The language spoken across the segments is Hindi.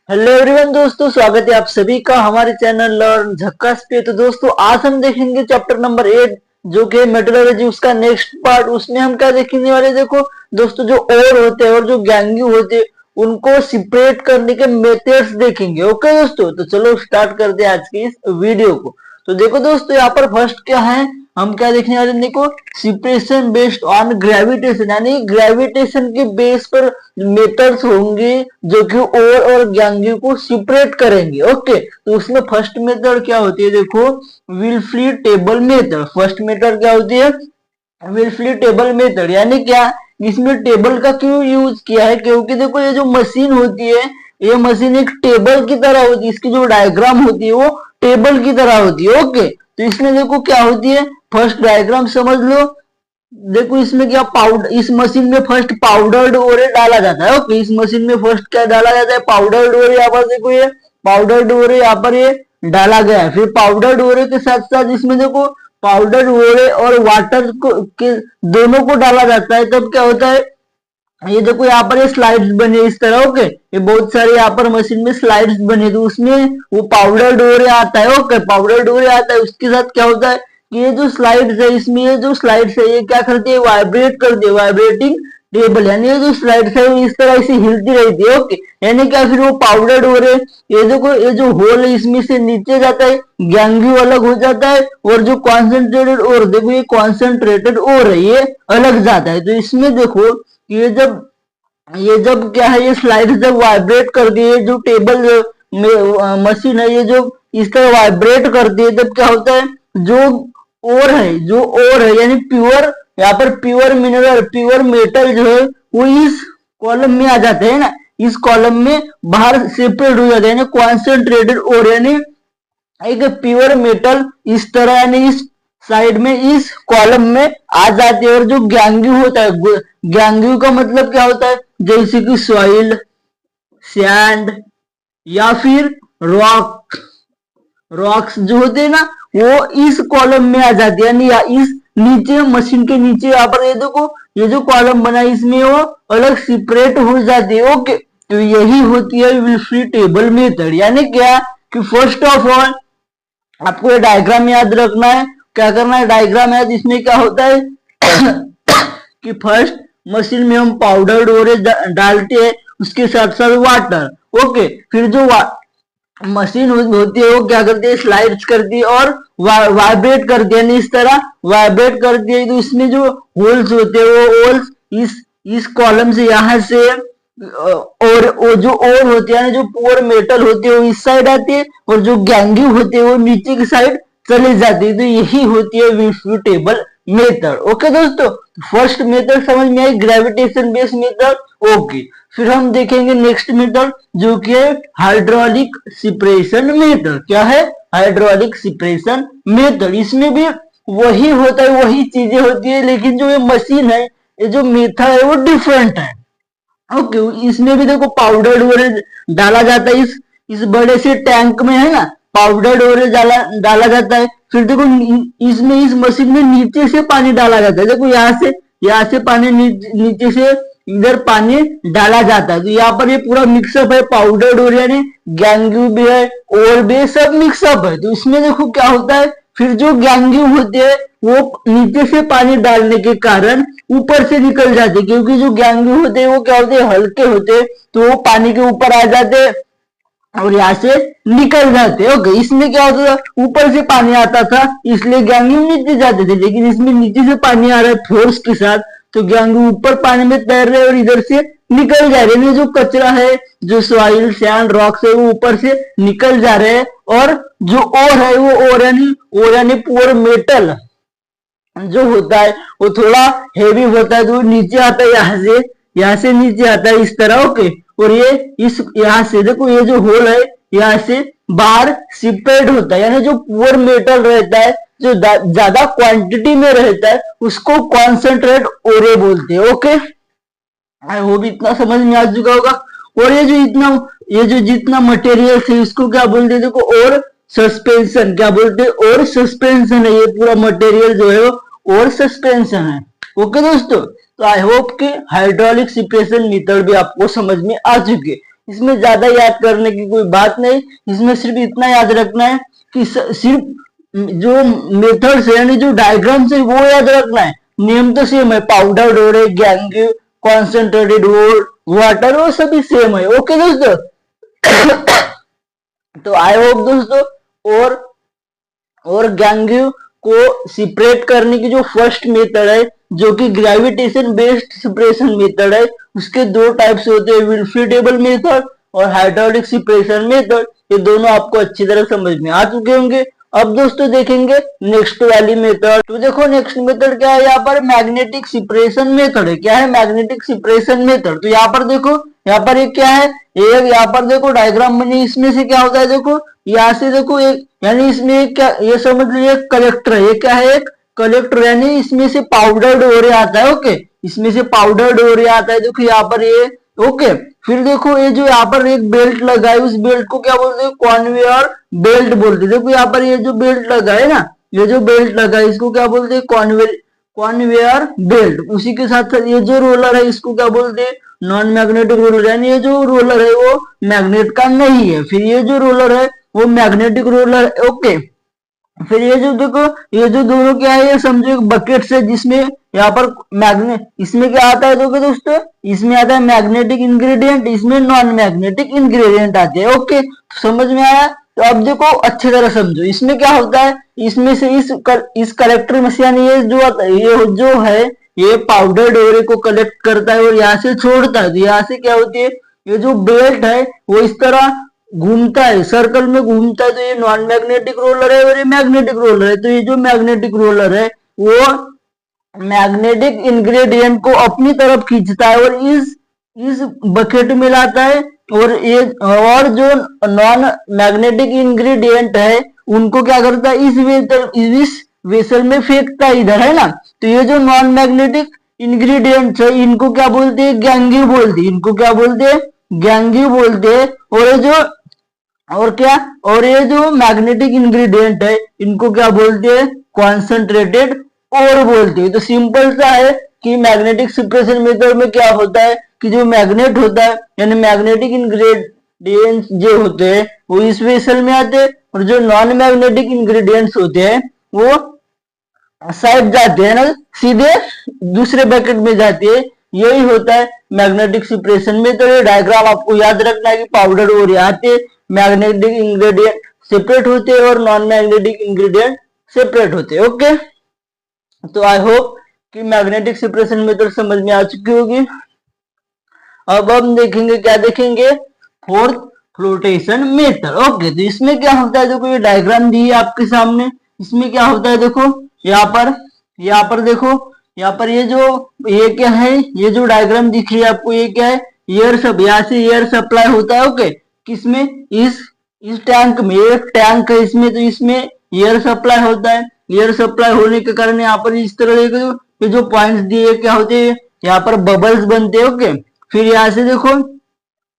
हेलो एवरीवन दोस्तों, स्वागत है आप सभी का हमारे चैनल लर्न झक्कास पे। तो दोस्तों आज हम देखेंगे चैप्टर नंबर 8 जो कि मेट्रोलॉजी, उसका नेक्स्ट पार्ट। उसमें हम क्या देखने वाले, देखो दोस्तों, जो ओर होते हैं और जो गैंग्यू होते हैं उनको सेपरेट करने के मेथड्स देखेंगे। ओके दोस्तों, तो चलो स्टार्ट करते हैं आज की इस वीडियो को। तो देखो दोस्तों, यहाँ पर फर्स्ट क्या है, हम क्या देखने वाले हैं, देखो सेपरेशन बेस्ड ऑन ग्रेविटेशन, यानी ग्रेविटेशन के बेस पर मेथड्स होंगे जो कि ओर और गैंग्यू को सेपरेट करेंगे। ओके, तो उसमें फर्स्ट मेथड क्या होती है, देखो विल्फ्री टेबल मेथड। फर्स्ट मेथड क्या होती है, विल्फ्री टेबल मेथड। यानी क्या, इसमें टेबल का क्यों यूज किया है, क्योंकि देखो ये जो मशीन होती है, ये मशीन एक टेबल की तरह होती है। इसकी जो डायग्राम होती है वो टेबल की तरह होती है। ओके, तो इसमें देखो क्या होती है, फर्स्ट डायग्राम समझ लो। देखो इसमें क्या, पाउडर, इस मशीन में फर्स्ट पाउडर्ड ओरे डाला जाता है। ओके, इस मशीन में फर्स्ट क्या डाला जाता है, पाउडर्ड ओरे। यहाँ पर देखो ये पाउडर्ड ओरे यहाँ पर ये डाला गया है। फिर पाउडर्ड ओरे के साथ साथ इसमें देखो पाउडर ओरे और वाटर को के दोनों को डाला जाता है। तब क्या होता है, ये देखो यहाँ पर ये स्लाइड्स बने इस तरह। ओके, ये बहुत सारे यहाँ पर मशीन में स्लाइड्स बने, तो उसमें वो पाउडर डोरे आता है। ओके, पाउडर डोरे आता है, उसके साथ क्या होता है कि ये जो स्लाइड्स है, इसमें ये जो स्लाइड्स है ये क्या करती है, वाइब्रेट करती है, वाइब्रेटिंग टेबल। यानी ये जो स्लाइड्स है वो इस तरह से हिलती रहती है। ओके, यानी क्या, फिर वो पाउडर डोरे, ये देखो ये जो होल है इसमें से नीचे जाता है, गैंग्यू अलग हो जाता है, और जो कॉन्सेंट्रेटेड और, देखो ये कॉन्सेंट्रेटेड और है, ये अलग जाता है। तो इसमें देखो ये जब क्या है, ये स्लाइड जब वाइब्रेट करती है, जो टेबल में मशीन है, ये जो इस तरह वाइब्रेट करती है, तब क्या होता है, जो ओर है यानी प्योर, यहाँ पर प्योर मिनरल, प्योर मेटल जो है वो इस कॉलम में आ जाते हैं ना, इस कॉलम में बाहर सेपरेट हो जाते हैं, कॉन्सेंट्रेटेड ओर, यानी एक प्योर मेटल इस तरह, यानी इस साइड में इस कॉलम में आ जाते हैं। और जो गैंग्यू होता है, गैंग्यू का मतलब क्या होता है, जैसे कि सॉइल, सैंड या फिर रॉक्स जो होते हैं ना, वो इस कॉलम में आ जाती है, यानी इस नीचे मशीन के नीचे यहाँ पर ये देखो ये जो कॉलम बना है इसमें वो अलग सेपरेट हो जाती है। ओके, तो यही होती है विल्फ्री टेबल मेथड। यानी क्या कि फर्स्ट ऑफ ऑल आपको ये डायग्राम याद रखना है। क्या करना है, डायग्राम याद, इसमें क्या होता है कि फर्स्ट मशीन में हम पाउडर डोरे डालते हैं, उसके साथ साथ वाटर। ओके, फिर जो मशीन होती है वो क्या करती है, स्लाइड्स करती है और वाइब्रेट करती है, इस तरह वाइब्रेट करती है। तो इसमें जो होल्स होते हैं वो होल्स इस कॉलम से यहाँ से और जो और होती है, जो पोर मेटल होती है वो इस साइड आती है, और जो गैंग्यू होती है वो नीचे की साइड चली जाती है। तो यही होती है विल्फ्री टेबल मेथड। ओके दोस्तों, फर्स्ट मेथड समझ में आई, ग्रेविटेशन बेस्ड मेथड। ओके, फिर हम देखेंगे नेक्स्ट मेथड जो कि है हाइड्रोलिक सेपरेशन मेथड। क्या है, हाइड्रोलिक सेपरेशन मेथड। इसमें भी वही होता है, वही चीजें होती है, लेकिन जो ये मशीन है, ये जो मेथड है वो डिफरेंट है। ओके, इसमें भी देखो पाउडर डोरे डाला जाता है, इस बड़े से टैंक में है ना, पाउडर डोरे डाला जाता है। फिर देखो इसमें इस मशीन में नीचे से पानी डाला जाता है। देखो यहाँ से पानी नीचे से इधर पानी डाला जाता है। तो यहाँ पर ये पूरा मिक्सअप है, पाउडर डोरे यानी गैंग्यू भी है और भी, सब मिक्सअप है। तो इसमें देखो क्या होता है, फिर जो गैंग्यू होते हैं वो नीचे से पानी डालने के कारण ऊपर से निकल जाते, क्योंकि जो गैंग्यू होते हैं वो क्या होते हैं, हल्के होते हैं, तो वो पानी के ऊपर आ जाते हैं और यहाँ से निकल जाते। ओके, इसमें क्या होता था, ऊपर से पानी आता था इसलिए गैंग्यू नीचे जाते थे, लेकिन इसमें नीचे से पानी आ रहा है फोर्स के साथ, तो गैंग्यू ऊपर पानी में तैर रहे और इधर से निकल जा रहे हैं। जो कचरा है, जो सॉइल, सैंड, रॉक्स है, वो ऊपर से निकल जा रहे हैं। और जो ओर है वो ओर यानी पोर मेटल जो होता है वो थोड़ा हेवी होता है, तो नीचे आता है, यहाँ से नीचे आता है इस तरह। ओके, और ये इस यहाँ से देखो ये जो होल है यहाँ से बाहर सेपरेट होता है, यानी जो पोर मेटल रहता है, जो ज्यादा क्वांटिटी में रहता है, उसको कॉन्सेंट्रेट ओरे बोलते हैं। ओके, वो भी इतना समझ में आ चुका होगा। और ये जो जितना मटेरियल है इसको क्या बोलते हैं, देखो और सस्पेंशन, क्या बोलते हैं, और सस्पेंशन है। ये पूरा मटेरियल जो है और सस्पेंशन है। ओके दोस्तों, तो आई होप कि हाइड्रोलिक सेपरेशन मेथड भी आपको समझ में आ चुके। इसमें ज्यादा याद करने की कोई बात नहीं। इसमें सिर्फ इतना याद रखना है कि सिर्फ जो मेथड्स है यानी जो डायग्राम्स है वो याद रखना है। नेम तो सेम है, पाउडर डोर है, गैंग, कॉन्सेंट्रेटेड वाटर, वो सभी सेम है। ओके दोस्तों। तो आई होप दोस्तों, और गैंग्यू को सेपरेट करने की जो फर्स्ट मेथड है जो कि ग्रेविटेशन बेस्ड सेपरेशन मेथड है, उसके दो टाइप्स होते हैं, विल्फ्री टेबल मेथड और हाइड्रोलिक सेपरेशन मेथड। ये दोनों आपको अच्छी तरह समझ में आ चुके होंगे। अब दोस्तों देखेंगे नेक्स्ट वाली मेथड। तो देखो नेक्स्ट मेथड क्या है, यहाँ पर मैग्नेटिक सेपरेशन मेथड है। क्या है? Magnetic separation method. तो यहाँ पर देखो, यहाँ पर एक क्या है, एक यहाँ पर देखो डायग्राम बनी, इसमें से क्या होता है, देखो यहाँ से देखो एक, यानी इसमें एक क्या, ये समझ लीजिए कलेक्टर है। ये क्या है? एक कलेक्टर, यानी इसमें से पाउडर डोरे आता है। ओके, इसमें से पाउडर डोरे आता है। देखो यहाँ पर ये, ओके। फिर देखो ये जो यहाँ पर एक बेल्ट लगा है, उस बेल्ट को क्या बोलते हैं? कॉन्वेयर बेल्ट बोलते हैं। देखो यहाँ पर ये जो बेल्ट लगा है ना, ये जो बेल्ट लगा है इसको क्या बोलते हैं? Conveyor belt. उसी के साथ साथ ये जो रोलर है इसको क्या बोलते हैं? Non magnetic roller. यानी ये जो रोलर है वो मैग्नेट का नहीं है। फिर ये जो रोलर है वो मैग्नेटिक रोलर है। ओके, फिर ये जो देखो, ये जो दोनों क्या है, ये समझो एक बकेट से, जिसमें यहाँ पर मैग्नेट, इसमें क्या आता है देखो दोस्तों, इसमें आता है मैग्नेटिक इंग्रेडिएंट, इसमें नॉन मैग्नेटिक इंग्रेडिएंट आते हैं। ओके, तो समझ में आया? तो अब देखो अच्छी तरह समझो, इसमें क्या होता है, इसमें से इस कलेक्टर में से, यानी ये जो है ये पाउडर डोरे को कलेक्ट करता है और यहाँ से छोड़ता है। तो यहाँ से क्या होती है, ये जो बेल्ट है वो इस तरह घूमता है, सर्कल में घूमता है। तो ये नॉन मैग्नेटिक रोलर है और ये मैग्नेटिक रोलर है। तो ये जो मैग्नेटिक रोलर है वो मैग्नेटिक इंग्रेडिएंट को अपनी तरफ खींचता है और इस बकेट में लाता है, और जो नॉन मैग्नेटिक इंग्रेडिएंट है उनको क्या करता है, इस वेसल में फेंकता है, इधर है ना। तो ये जो नॉन मैग्नेटिक इंग्रेडिएंट्स है इनको क्या बोलते हैं? गैंग्यू बोलते हैं। इनको क्या बोलते हैं? गैंग्यू बोलते हैं। और ये जो मैग्नेटिक इंग्रेडिएंट है इनको क्या बोलते हैं? कॉन्सेंट्रेटेड और बोलते हैं। तो सिंपल सा है कि मैग्नेटिक सेपरेशन मेथड में क्या होता है कि जो मैग्नेट होता है यानी मैग्नेटिक इंग्रेडिएंट्स जो होते हैं वो इस वेसल में आते हैं, और जो नॉन मैग्नेटिक इंग्रेडिएंट्स होते हैं वो साइड जाते हैं ना, सीधे दूसरे बकेट में जाते हैं। यही होता है मैग्नेटिक सेपरेशन में। तो ये डायग्राम आपको याद रखना है कि पाउडर और आते मैग्नेटिक इंग्रेडिएंट सेपरेट होते हैं और नॉन मैग्नेटिक इंग्रेडिएंट सेपरेट होते हैं। ओके, तो आई होप कि मैग्नेटिक सेपरेशन मेथड समझ में आ चुकी होगी। अब हम देखेंगे, क्या देखेंगे? Fourth flotation method. ओके, तो इसमें क्या होता है, देखो ये डायग्राम दी है आपके सामने। इसमें क्या होता है, देखो यहाँ पर देखो, यहाँ पर ये क्या है, ये जो डायग्राम दिख रही है आपको, ये क्या है? यहाँ से एयर सप्लाई होता है। ओके, किसमें? इस टैंक में, एक टैंक है इसमें, तो इसमें एयर सप्लाई होता है। एयर सप्लाई होने के कारण यहाँ पर इस तरह देखो, ये जो पॉइंट्स दिए क्या होते हैं, यहाँ पर बबल्स बनते हैं। ओके, फिर यहाँ से देखो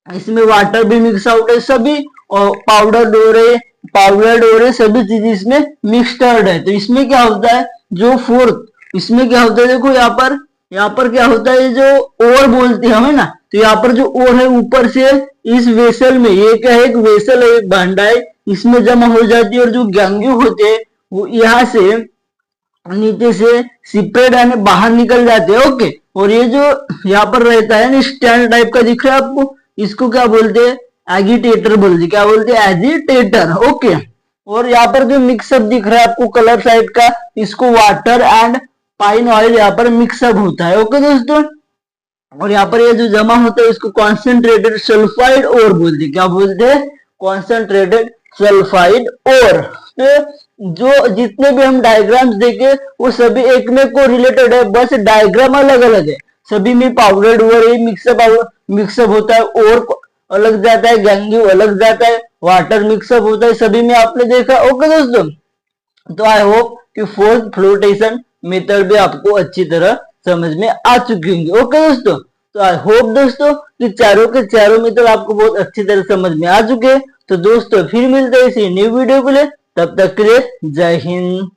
इसमें वाटर भी मिक्स आउट है, सभी और पाउडर डोरे सभी चीज इसमें मिक्सड है। तो इसमें क्या होता है, जो फोर्थ, इसमें क्या होता है, देखो यहाँ पर क्या होता है, जो ओर बोलते हैं हमें ना, तो यहाँ पर जो ओर है ऊपर से इस वेसल में, ये क्या है, एक वेसल है, एक भांडा है, इसमें जमा हो जाती है। और जो गैंग्यू होते हैं वो यहाँ से नीचे से सिपरेट यानी बाहर निकल जाते हैं। ओके, और ये जो यहाँ पर रहता है ना, स्टैंड टाइप का दिख रहा है आपको, इसको क्या बोलते हैं? एजिटेटर बोलते हैं। क्या बोलते हैं? एजिटेटर। ओके, और यहाँ पर जो मिक्सअप दिख रहा है आपको कलर साइड का, इसको वाटर एंड पाइन ऑयल यहाँ पर मिक्सअप होता है। ओके दोस्तों, और यहाँ पर ये जो जमा होता है इसको कॉन्सेंट्रेटेड सल्फाइड और बोलते हैं। क्या बोलते हैं? कॉन्सेंट्रेटेड सल्फाइड और। तो जो जितने भी हम डायग्राम्स देखे वो सभी एक में को रिलेटेड है, बस डायग्राम अलग अलग है। सभी में पाउडर डोर मिक्सअप होता है, और अलग जाता है, गैंग्यू अलग जाता है, वाटर मिक्सअप होता है, सभी में आपने देखा। ओके दोस्तों, तो आई होप कि फोर्थ फ्लोटेशन मेथड भी आपको अच्छी तरह समझ में आ चुकी होंगी। ओके दोस्तों, तो आई होप दोस्तों कि चारों के चारों मेथड आपको बहुत अच्छी तरह समझ में आ चुके हैं। तो दोस्तों फिर मिलते हैं इसी न्यू वीडियो के लिए, तब तक के लिए जय हिंद।